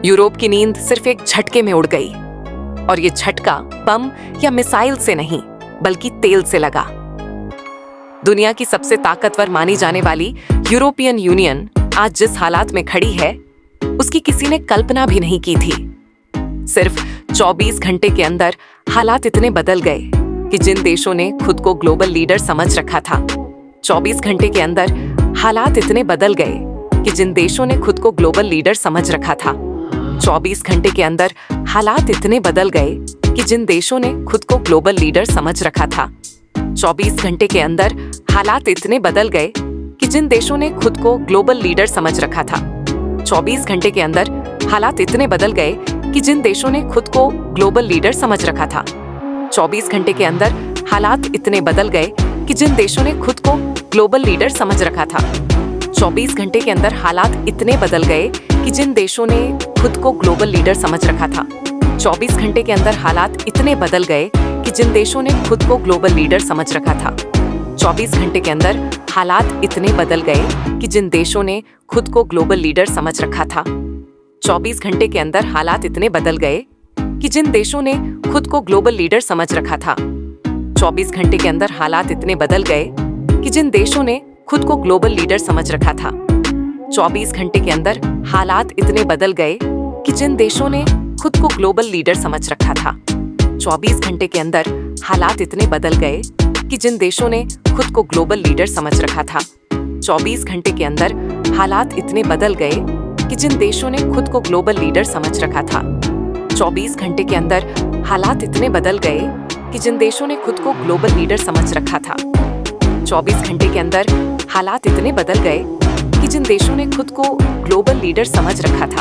Europe की नींद सिर्फ एक झटके में उड़ गई, और ये झटका बम या मिसाइल से नहीं बल्कि तेल से लगा। दुनिया की सबसे ताकतवर मानी जाने वाली यूरोपियन यूनियन आज जिस हालात में खड़ी है, उसकी किसी ने कल्पना भी नहीं की थी। सिर्फ 24 घंटे के अंदर हालात इतने बदल गए कि जिन देशों ने खुद को ग्लोबल लीडर समझ रखा था, 24 घंटे के अंदर हालात इतने बदल गए कि जिन देशों ने खुद को ग्लोबल लीडर समझ रखा था, 24 घंटे के अंदर हालात इतने बदल गए कि जिन देशों ने खुद को ग्लोबल लीडर समझ रखा था, 24 घंटे के अंदर हालात इतने बदल गए कि जिन देशों ने खुद को ग्लोबल लीडर समझ रखा था, 24 घंटे के अंदर हालात इतने बदल गए कि जिन देशों ने खुद को ग्लोबल लीडर समझ रखा था, 24 घंटे के अंदर हालात इतने बदल गए कि जिन देशों ने खुद को ग्लोबल लीडर समझ रखा था, 24 घंटे के अंदर हालात इतने बदल गए कि जिन देशों ने खुद को ग्लोबल लीडर समझ रखा था, 24 घंटे के अंदर हालात इतने बदल गए कि जिन देशों ने खुद को ग्लोबल लीडर समझ रखा था, 24 घंटे के अंदर हालात इतने बदल गए कि जिन देशों ने खुद को ग्लोबल लीडर समझ रखा था, 24 घंटे के अंदर हालात इतने बदल गए कि जिन देशों ने खुद को ग्लोबल लीडर समझ रखा था, 24 घंटे के अंदर हालात इतने बदल गए कि जिन देशों ने खुद को ग्लोबल लीडर समझ रखा था, 24 घंटे के अंदर हालात इतने बदल गए कि जिन देशों ने खुद को ग्लोबल लीडर समझ रखा था, 24 घंटे के अंदर हालात इतने बदल गए कि जिन देशों ने खुद को ग्लोबल लीडर समझ रखा था, 24 घंटे के अंदर हालात इतने बदल गए कि जिन देशों ने खुद को ग्लोबल लीडर समझ रखा था, 24 घंटे के अंदर हालात इतने बदल गए कि जिन देशों ने खुद को ग्लोबल लीडर समझ रखा था, 24 घंटे के अंदर हालात इतने बदल गए कि जिन देशों ने खुद को ग्लोबल लीडर समझ रखा था,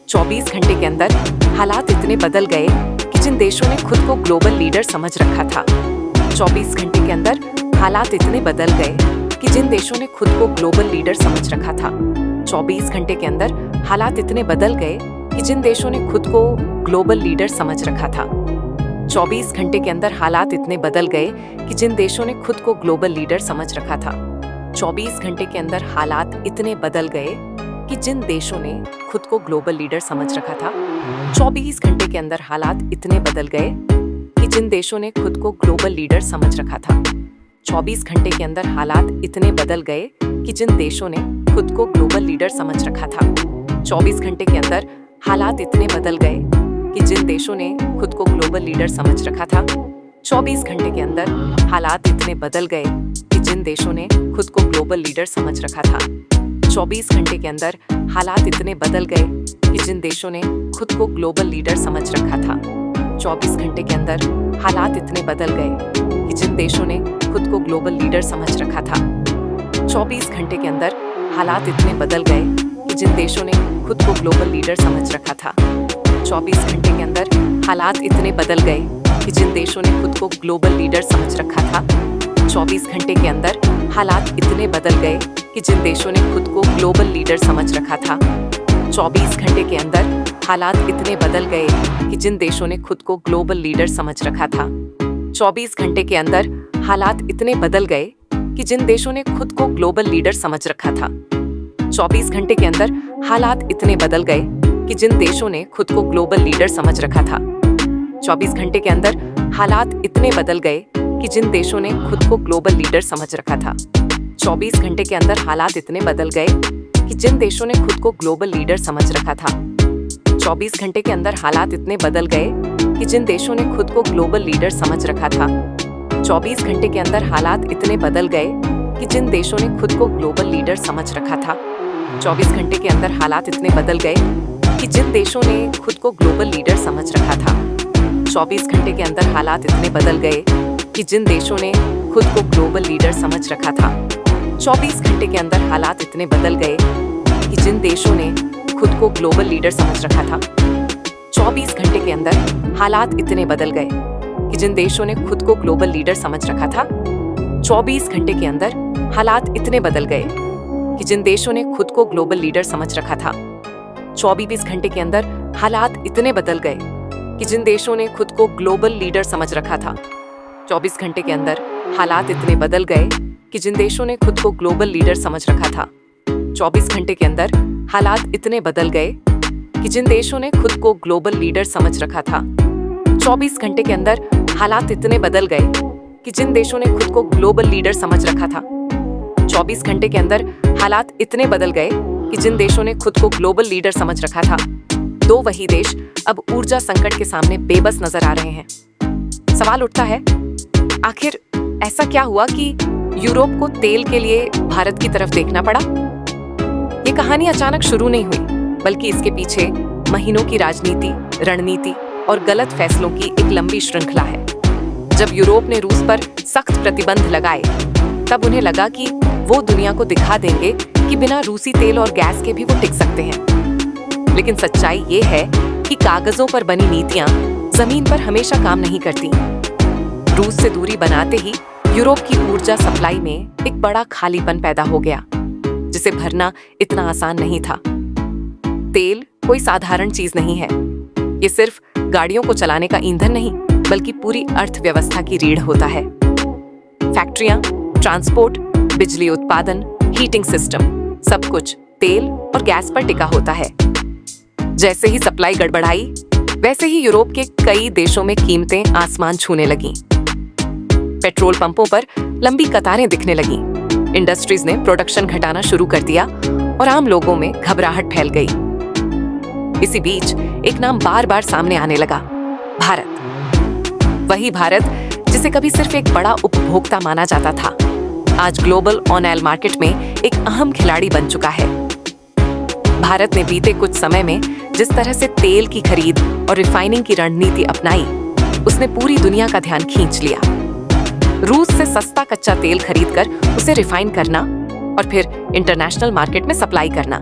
24 घंटे के अंदर हालात इतने बदल गए कि जिन देशों ने खुद को ग्लोबल लीडर समझ रखा था, 24 घंटे के अंदर हालात इतने बदल गए कि जिन देशों ने खुद को ग्लोबल लीडर समझ रखा था, 24 घंटे के अंदर हालात इतने बदल गए कि जिन देशों ने खुद को ग्लोबल लीडर समझ रखा था, 24 घंटे के अंदर हालात इतने बदल गए कि जिन देशों ने खुद को ग्लोबल लीडर समझ रखा था, 24 घंटे के अंदर हालात इतने बदल गए कि जिन देशों ने खुद को ग्लोबल लीडर समझ रखा था, 24 घंटे के अंदर हालात इतने बदल गए कि जिन देशों ने खुद को ग्लोबल लीडर समझ रखा था, 24 घंटे के अंदर हालात इतने बदल गए कि जिन देशों ने खुद को ग्लोबल लीडर समझ रखा था, 24 घंटे के अंदर हालात इतने बदल गए कि जिन देशों ने खुद को ग्लोबल लीडर समझ रखा था, 24 घंटे के अंदर हालात इतने बदल गए कि जिन देशों ने खुद को ग्लोबल लीडर समझ रखा था, 24 घंटे के अंदर हालात इतने बदल गए कि जिन देशों ने खुद को ग्लोबल लीडर समझ रखा था, 24 घंटे के अंदर हालात इतने बदल गए कि जिन देशों ने खुद को ग्लोबल लीडर समझ रखा था, 24 घंटे के अंदर हालात इतने बदल गए कि जिन देशों ने खुद को ग्लोबल लीडर समझ रखा था, 24 घंटे के अंदर हालात इतने बदल गए कि जिन देशों ने खुद को ग्लोबल लीडर समझ रखा था, 24 घंटे के अंदर हालात इतने बदल गए कि जिन देशों ने खुद को ग्लोबल लीडर समझ रखा था, 24 घंटे के अंदर हालात इतने बदल गए कि जिन देशों ने खुद को ग्लोबल लीडर समझ रखा था, 24 घंटे के अंदर हालात इतने बदल गए कि जिन देशों ने खुद को ग्लोबल लीडर समझ रखा था, 24 घंटे के अंदर हालात इतने बदल गए कि जिन देशों ने खुद को ग्लोबल लीडर समझ रखा था, 24 घंटे के अंदर हालात इतने बदल गए कि जिन देशों ने खुद को ग्लोबल लीडर समझ रखा था, 24 घंटे के अंदर हालात इतने बदल गए कि जिन देशों ने खुद को ग्लोबल लीडर समझ रखा था, 24 घंटे के अंदर हालात इतने बदल गए कि जिन देशों ने खुद को ग्लोबल लीडर समझ रखा था, 24 घंटे के अंदर हालात इतने बदल गए कि जिन देशों ने खुद को ग्लोबल लीडर समझ रखा था, 24 घंटे के अंदर हालात इतने बदल गए कि जिन देशों ने खुद को ग्लोबल लीडर समझ रखा था, 24 घंटे के अंदर हालात इतने बदल गए कि जिन देशों ने खुद को ग्लोबल लीडर समझ रखा था, 24 घंटे के अंदर हालात इतने बदल गए कि जिन देशों ने खुद को ग्लोबल लीडर समझ रखा था, 24 घंटे के अंदर हालात इतने बदल गए कि जिन देशों ने खुद को ग्लोबल लीडर समझ रखा था, 24 घंटे के अंदर हालात इतने बदल गए कि जिन देशों ने खुद को ग्लोबल लीडर समझ रखा था, 24 घंटे के अंदर हालात इतने बदल गए कि जिन देशों ने खुद को ग्लोबल लीडर समझ रखा था, 24 घंटे के अंदर हालात इतने बदल गए कि जिन देशों ने खुद को ग्लोबल लीडर समझ रखा था, 24 घंटे के अंदर हालात इतने बदल गए कि जिन देशों ने खुद को ग्लोबल लीडर समझ रखा था, 24 घंटे के अंदर हालात इतने बदल गए कि जिन देशों ने खुद को ग्लोबल लीडर समझ रखा था, 24 घंटे के अंदर हालात इतने बदल गए कि जिन देशों ने खुद को ग्लोबल लीडर समझ रखा था, दो वही देश अब ऊर्जा संकट के सामने बेबस नजर आ रहे हैं। सवाल उठता है, आखिर ऐसा क्या हुआ कि यूरोप को तेल के लिए भारत की तरफ देखना पड़ा? ये कहानी अचानक शुरू नहीं हुई, बल्कि इसके पीछे महीनों की राजनीति, रणनीति और गलत फैसलों की एक लंबी श्रृंखला है। जब यूरोप ने रूस पर सख्त प्रतिबंध लगाए, तब उन्हें लगा कि वो दुनिया को दिखा देंगे कि बिना रूसी तेल और गैस के भी वो टिक सकते हैं। लेकिन सच्चाई ये है कि कागजों पर बनी नीतियां जमीन पर हमेशा काम नहीं करती। रूस से दूरी बनाते ही यूरोप की ऊर्जा सप्लाई में एक बड़ा खालीपन पैदा हो गया, जिसे भरना इतना आसान नहीं था। तेल कोई साधारण चीज नहीं है। ये सिर्फ गाड़ियों को चलाने का ईंधन नहीं, बल्कि पूरी अर्थव्यवस्था की रीढ़ होता है। फैक्ट्रियां, ट्रांसपोर्ट, बिजली उत्पादन, हीटिंग सिस्टम, सब कुछ तेल और गैस पर टिका होता है। जैसे ही सप्लाई गड़बड़ाई, वैसे ही यूरोप के कई देशों में कीमतें आसमान छूने लगीं। पेट्रोल पंपों पर लंबी कतारें दिखने लगीं। इंडस्ट्रीज ने प्रोडक्शन घटाना शुरू कर दिया और आम लोगों में घबराहट फैल गई। इसी बीच एक नाम बार बार सामने आने लगा, भारत। वही भारत जिसे कभी सिर्फ एक बड़ा उपभोक्ता माना जाता था, आज ग्लोबल ऑन ऑयल मार्केट में एक अहम खिलाड़ी बन चुका है। भारत ने बीते कुछ समय में जिस तरह से तेल की खरीद और रिफाइनिंग की रणनीति अपनाई, उसने पूरी दुनिया का ध्यान खींच लिया। रूस से सस्ता कच्चा तेल खरीदकर उसे रिफाइन करना और फिर इंटरनेशनल मार्केट में सप्लाई करना।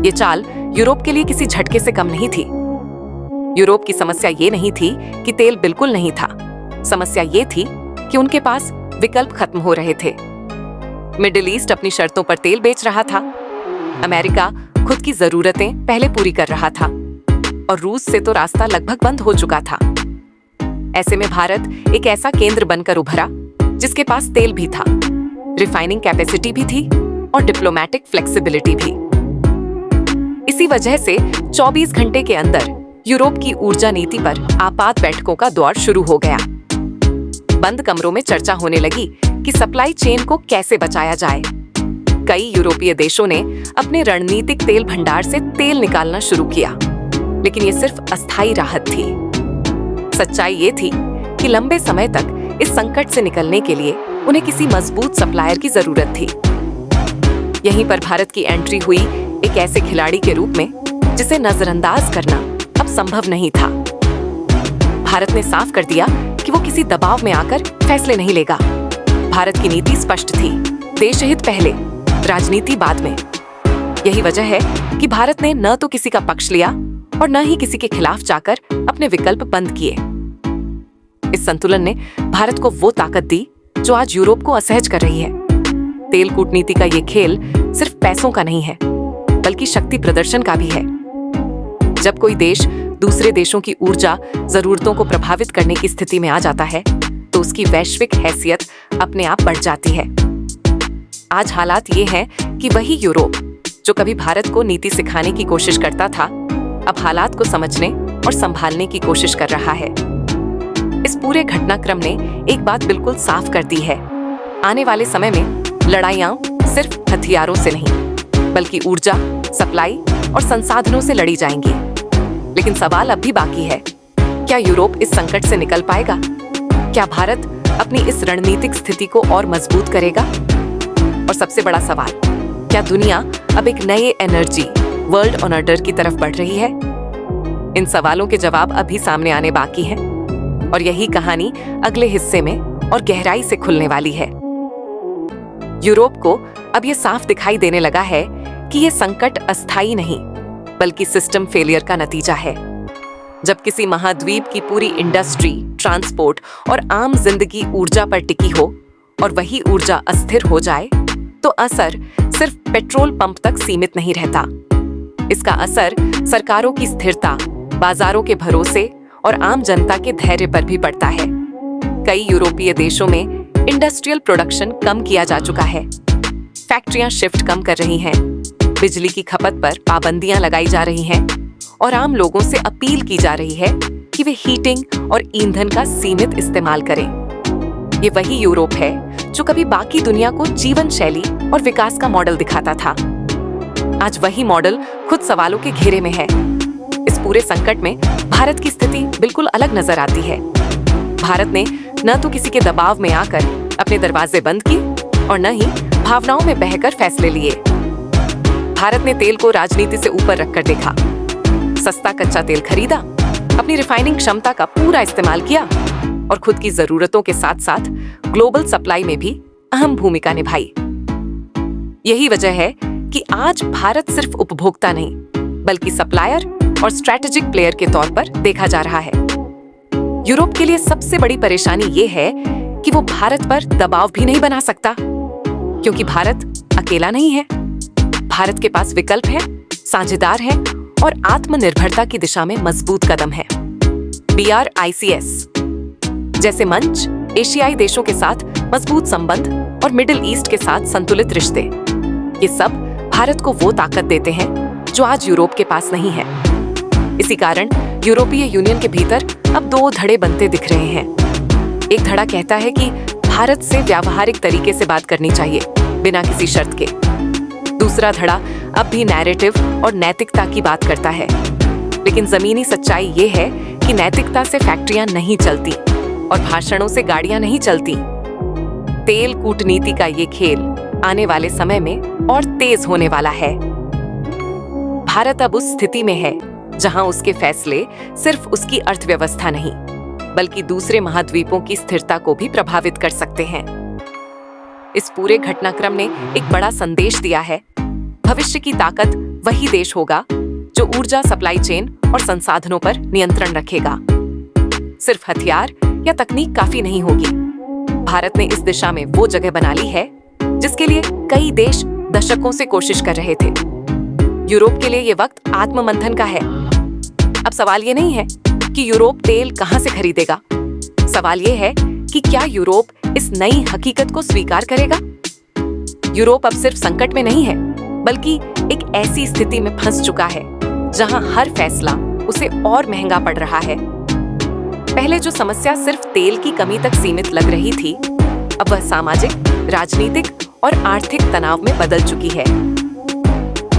ये चाल यूरोप के लिए किसी झटके से कम नहीं थी। यूरोप की समस्या ये नहीं थी कि तेल बिल्कुल नहीं था। समस्या ये थी कि उनके पास विकल्प खत्म हो रहे थे। मिडिल ईस्ट अपनी शर्तों पर तेल बेच रहा था, अमेरिका खुद की जरूरतें पहले पूरी कर रहा था और रूस से तो रास्ता लगभग बंद हो चुका था। ऐसे में भारत एक ऐसा केंद्र बनकर उभरा जिसके पास तेल भी था, रिफाइनिंग कैपेसिटी भी थी और डिप्लोमेटिक फ्लेक्सिबिलिटी भी। इसी वजह से 24 घंटे के अंदर यूरोप की ऊर्जा नीति पर आपात बैठकों का दौर शुरू हो गया। बंद कमरों में चर्चा होने लगी कि सप्लाई चेन को कैसे बचाया जाए। कई यूरोपीय देशों ने अपने रणनीतिक तेल भंडार से तेल निकालना शुरू किया, लेकिन ये सिर्फ अस्थायी राहत थी। सच्चाई ये थी कि लंबे समय तक इस संकट से निकलने के लिए उन्हें किसी मजबूत सप्लायर की जरूरत थी। यहीं पर भारत की एंट्री हुई, एक ऐसे खिलाड़ी के रूप में जिसे नजरअंदाज करना अब संभव नहीं था। भारत ने साफ कर दिया कि वो किसी दबाव में आकर फैसले नहीं लेगा। भारत की नीति स्पष्ट थी, देश हित पहले, राजनीति बाद में। यही वजह है कि भारत ने न तो किसी का पक्ष लिया और न ही किसी के खिलाफ जाकर अपने विकल्प बंद किए। इस संतुलन ने भारत को वो ताकत दी जो आज यूरोप को असहज कर रही है। तेल कूटनीति का ये खेल सिर्फ पैसों का नहीं है, बल्कि शक्ति प्रदर्शन का भी है। जब कोई देश दूसरे देशों की ऊर्जा जरूरतों को प्रभावित करने की स्थिति में आ जाता है, तो उसकी वैश्विक हैसियत अपने आप बढ़ जाती है। आज हालात ये हैं कि वही यूरोप जो कभी भारत को नीति सिखाने की कोशिश करता था, अब हालात को समझने और संभालने की कोशिश कर रहा है। इस पूरे घटनाक्रम ने एक बात बिल्कुल साफ कर दी है, आने वाले समय में लड़ाइयां सिर्फ हथियारों से नहीं, बल्कि ऊर्जा, सप्लाई और संसाधनों से लड़ी जाएंगी। लेकिन सवाल अब भी बाकी है, क्या यूरोप इस संकट से निकल पाएगा? क्या भारत अपनी इस रणनीतिक स्थिति को और मजबूत करेगा? और सबसे बड़ा सवाल, क्या दुनिया अब एक नए एनर्जी वर्ल्ड ऑर्डर की तरफ बढ़ रही है? इन सवालों के जवाब अभी सामने आने बाकी हैं और यही कहानी अगले हिस्से में और गहराई से खुलने वाली है। यूरोप को अब यह साफ दिखाई देने लगा है कि यह संकट अस्थायी नहीं, बल्कि सिस्टम फेलियर का नतीजा है। जब किसी महाद्वीप की पूरी इंडस्ट्री, ट्रांसपोर्ट और आम जिंदगी ऊर्जा पर टिकी हो और वही ऊर्जा अस्थिर हो जाए, तो असर सिर्फ पेट्रोल पंप तक सीमित नहीं रहता। इसका असर सरकारों की स्थिरता, बाजारों के भरोसे और आम जनता के धैर्य पर भी पड़ता है। कई यूरोपीय देशों में इंडस्ट्रियल प्रोडक्शन कम किया जा चुका है, फैक्ट्रियां शिफ्ट कम कर रही हैं, बिजली की खपत पर पाबंदियां लगाई जा रही हैं और आम लोगों से अपील की जा रही है कि वे हीटिंग और ईंधन का सीमित इस्तेमाल करें। ये वही यूरोप है जो कभी बाकी दुनिया को जीवन शैली और विकास का मॉडल दिखाता था। आज वही मॉडल खुद सवालों के घेरे में है। इस पूरे संकट में भारत की स्थिति बिल्कुल अलग नजर आती है। भारत ने न तो किसी के दबाव में आकर अपने दरवाजे बंद किए और न ही भावनाओं में बहकर फैसले लिए। भारत ने तेल को राजनीति से ऊपर रखकर देखा, सस्ता कच्चा तेल खरीदा, अपनी रिफाइनिंग क्षमता का पूरा इस्तेमाल किया और खुद की जरूरतों के साथ साथ ग्लोबल सप्लाई में भी अहम भूमिका निभाई। यही वजह है कि आज भारत सिर्फ उपभोक्ता नहीं बल्कि सप्लायर और स्ट्रैटेजिक प्लेयर के तौर पर देखा जा रहा है। यूरोप के लिए सबसे बड़ी परेशानी ये है कि वो भारत पर दबाव भी नहीं बना सकता, क्योंकि भारत अकेला नहीं है। भारत के पास विकल्प है, साझेदार है और आत्मनिर्भरता की दिशा में मजबूत कदम है। BRICS जैसे मंच, एशियाई देशों के साथ मजबूत संबंध और मिडिल ईस्ट के साथ संतुलित रिश्ते, ये सब भारत को वो ताकत देते हैं जो आज यूरोप के पास नहीं है। इसी कारण यूरोपीय यूनियन के भीतर अब दो धड़े बनते दिख रहे हैं। एक धड़ा कहता है कि भारत से व्यावहारिक तरीके से बात करनी चाहिए बिना किसी शर्त के। दूसरा धड़ा अब भी नैरेटिव और नैतिकता की बात करता है, लेकिन जमीनी सच्चाई ये है कि नैतिकता से फैक्ट्रियां नहीं चलती और भाषणों से गाड़ियां नहीं चलती। तेल कूटनीति का ये खेल आने वाले समय में और तेज होने वाला है। भारत अब उस स्थिति में है जहां उसके फैसले सिर्फ उसकी अर्थव्यवस्था नहीं बल्कि दूसरे महाद्वीपों की स्थिरता को भी प्रभावित कर सकते हैं। इस पूरे घटनाक्रम ने एक बड़ा संदेश दिया है। भविष्य की ताकत वही देश होगा जो ऊर्जा सप्लाई चेन और संसाधनों पर नियंत्रण रखेगा। सिर्फ हथियार या तकनीक काफी नहीं होगी। भारत ने इस दिशा में वो जगह बना ली है जिसके लिए कई देश दशकों से कोशिश कर रहे थे। यूरोप के लिए ये वक्त आत्ममंथन का है। अब सवाल ये नहीं है कि यूरोप तेल कहां से खरीदेगा। सवाल ये है कि क्या यूरोप इस नई हकीकत को स्वीकार करेगा। यूरोप अब सिर्फ संकट में नहीं है बल्कि एक ऐसी स्थिति में फंस चुका है जहां हर फैसला उसे और महंगा पड़ रहा है। पहले जो समस्या सिर्फ तेल की कमी तक सीमित लग रही थी, अब वह सामाजिक, राजनीतिक और आर्थिक तनाव में बदल चुकी है।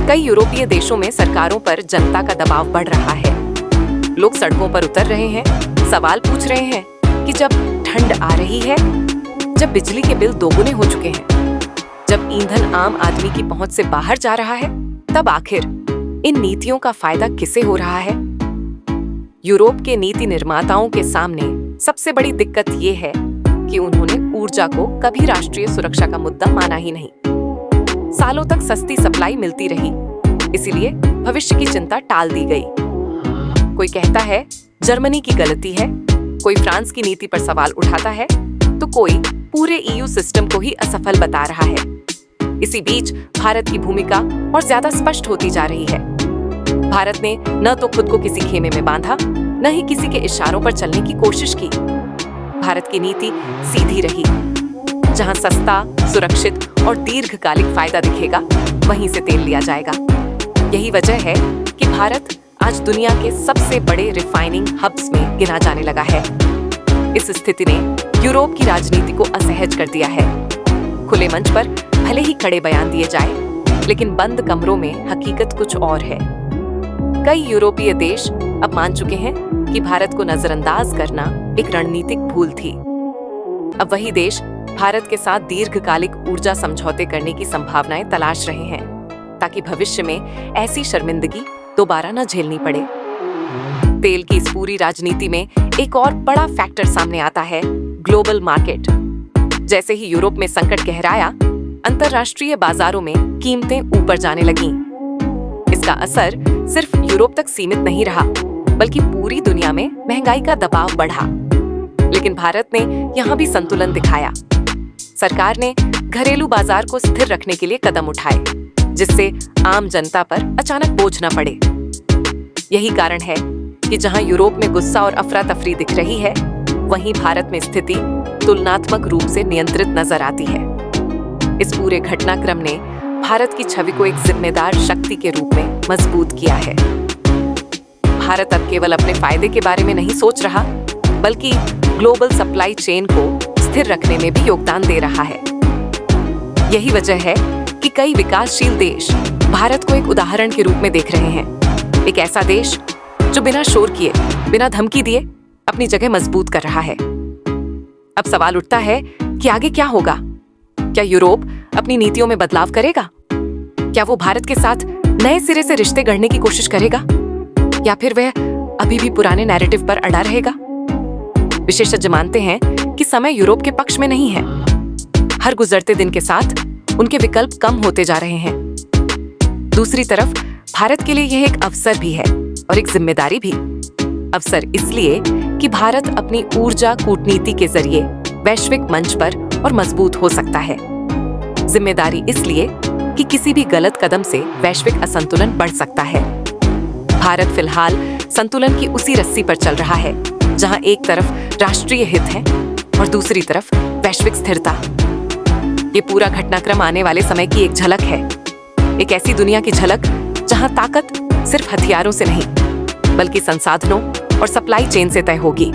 कई यूरोपीय देशों में सरकारों पर जनता का दबाव बढ़ रहा है। लोग सड़कों पर उतर रहे हैं, सवाल पूछ रहे हैं कि जब ठंड आ रही है, जब बिजली के बिल दोगुने हो चुके हैं, जब ईंधन आम आदमी की पहुंच से बाहर जा रहा है, तब आखिर इन नीतियों का फायदा किसे हो रहा है। यूरोप के नीति निर्माताओं के सामने सबसे बड़ी दिक्कत ये है कि उन्होंने ऊर्जा को कभी राष्ट्रीय सुरक्षा का मुद्दा माना ही नहीं। सालों तक सस्ती सप्लाई मिलती रही, इसीलिए भविष्य की चिंता टाल दी गई। कोई कहता है जर्मनी की गलती है, कोई फ्रांस की नीति पर सवाल उठाता है, तो कोई पूरे EU सिस्टम को ही असफल बता रहा है। इसी बीच भारत की भूमिका और ज्यादा स्पष्ट होती जा रही है। भारत ने न तो खुद को किसी खेमे में बांधा, न ही किसी के इशारों पर चलने की कोशिश की। भारत की नीति सीधी रही। जहां सस्ता, सुरक्षित और दीर्घकालिक फायदा दिखेगा, वहीं से तेल लिया जाएगा। यही वजह है कि भारत आज दुनिया के सबसे बड़े रिफाइनिंग हब्स में गिना जाने लगा है। इस स्थिति ने यूरोप की राजनीति को असहज कर दिया है। खुले मंच पर भले ही कड़े बयान दिए जाए, लेकिन बंद कमरों में हकीकत कुछ और है। कई यूरोपीय देश अब मान चुके हैं कि भारत को नजरअंदाज करना एक रणनीतिक भूल थी। अब वही देश भारत के साथ दीर्घकालिक ऊर्जा समझौते करने की संभावनाएं तलाश रहे हैं, ताकि भविष्य में ऐसी शर्मिंदगी दोबारा न झेलनी पड़े। तेल की इस पूरी राजनीति में एक और बड़ा फैक्टर सामने आता है, ग्लोबल मार्केट। जैसे ही यूरोप में संकट गहराया, अंतरराष्ट्रीय बाजारों में कीमतें ऊपर जाने लगीं। इसका असर सिर्फ यूरोप तक सीमित नहीं रहा, बल्कि पूरी दुनिया में महंगाई का दबाव बढ़ा। लेकिन भारत ने यहाँ भी संतुलन दिखाया। सरकार ने घरेलू बाजार को स्थिर रखने के लिए कदम उठाए, जिससे आम जनता पर अचानक बोझ न पड़े। यही कारण है कि जहां यूरोप में गुस्सा और अफरा तफरी दिख रही है, वहीं भारत में स्थिति तुलनात्मक रूप से नियंत्रित नजर आती है। इस पूरे घटनाक्रम ने भारत की छवि को एक जिम्मेदार शक्ति के रूप में मजबूत किया है। भारत अब केवल अपने फायदे के बारे में नहीं सोच रहा, बल्कि ग्लोबल सप्लाई चेन को स्थिर रखने में भी योगदान दे रहा है। यही वजह है कि कई विकासशील देश भारत को एक उदाहरण के रूप में देख रहे हैं। एक ऐसा देश जो बिना शोर किए, बिना धमकी दिए अपनी जगह मजबूत कर रहा है। अब सवाल उठता है कि आगे क्या होगा? क्या यूरोप अपनी नीतियों में बदलाव करेगा? क्या वो भारत के साथ नए सिरे से रिश्ते गढ़ने की कोशिश करेगा, या फिर वह अभी भी पुराने नैरेटिव पर अड़ा रहेगा? विशेषज्ञ मानते हैं कि समय यूरोप के पक्ष में नहीं है। हर गुजरते दिन के साथ उनके विकल्प कम होते जा रहे हैं। दूसरी तरफ भारत के लिए यह एक अवसर भी है और एक जिम्मेदारी भी। अवसर इसलिए कि भारत अपनी ऊर्जा कूटनीति के जरिए वैश्विक मंच पर और मजबूत हो सकता है। जिम्मेदारी इसलिए कि किसी भी गलत कदम से वैश्विक असंतुलन बढ़ सकता है। भारत फिलहाल संतुलन की उसी रस्सी पर चल रहा है जहां एक तरफ राष्ट्रीय हित है और दूसरी तरफ वैश्विक स्थिरता। ये पूरा घटनाक्रम आने वाले समय की एक झलक है, एक ऐसी दुनिया की झलक जहां ताकत सिर्फ हथियारों से नहीं, बल्कि संसाधनों और सप्लाई चेन से तय होगी।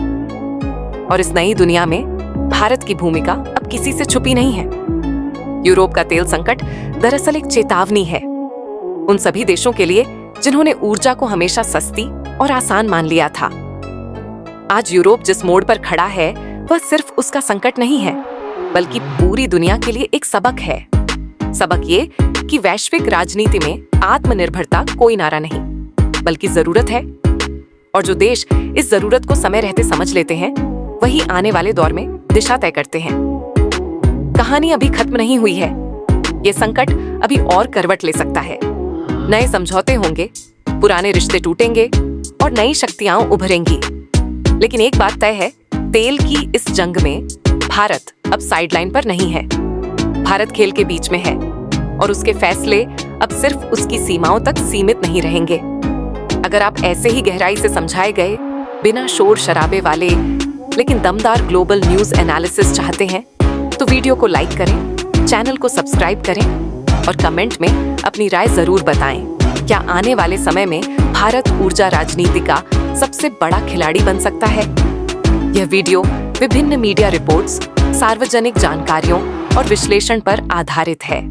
और इस नई दुनिया में भारत की भूमिका अब किसी से छुपी नहीं है। यूरोप का तेल संकट दरअसल एक चेतावनी है उन सभी देशों के लिए जिन्होंने ऊर्जा को हमेशा सस्ती और आसान मान लिया था। आज यूरोप जिस मोड़ पर खड़ा है वह सिर्फ उसका संकट नहीं है, बल्कि पूरी दुनिया के लिए एक सबक है। सबक ये कि वैश्विक राजनीति में आत्मनिर्भरता कोई नारा नहीं, बल्कि जरूरत है। और जो देश इस जरूरत को समय रहते समझ लेते हैं, वही आने वाले दौर में दिशा तय करते हैं। कहानी अभी खत्म नहीं हुई है। ये संकट अभी और करवट ले सकता है। नए समझौते होंगे, पुराने रिश्ते टूटेंगे और नई शक्तियां उभरेंगी। लेकिन एक बात तय है, तेल की इस जंग में भारत अब साइडलाइन पर नहीं है। भारत खेल के बीच में है और उसके फैसले अब सिर्फ उसकी सीमाओं तक सीमित नहीं रहेंगे। अगर आप ऐसे ही गहराई से समझाए गए, बिना शोर शराबे वाले लेकिन दमदार ग्लोबल न्यूज एनालिसिस चाहते हैं, तो वीडियो को लाइक करें, चैनल को सब्सक्राइब करें और कमेंट में अपनी राय जरूर बताएं। क्या आने वाले समय में भारत ऊर्जा राजनीति का सबसे बड़ा खिलाड़ी बन सकता है? यह वीडियो विभिन्न मीडिया रिपोर्ट्स, सार्वजनिक जानकारियों और विश्लेषण पर आधारित है।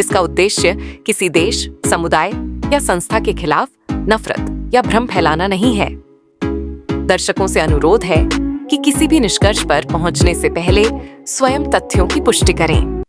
इसका उद्देश्य किसी देश, समुदाय या संस्था के खिलाफ नफरत या भ्रम फैलाना नहीं है। दर्शकों से अनुरोध है कि किसी भी निष्कर्ष पर पहुंचने से पहले स्वयं तथ्यों की पुष्टि करें।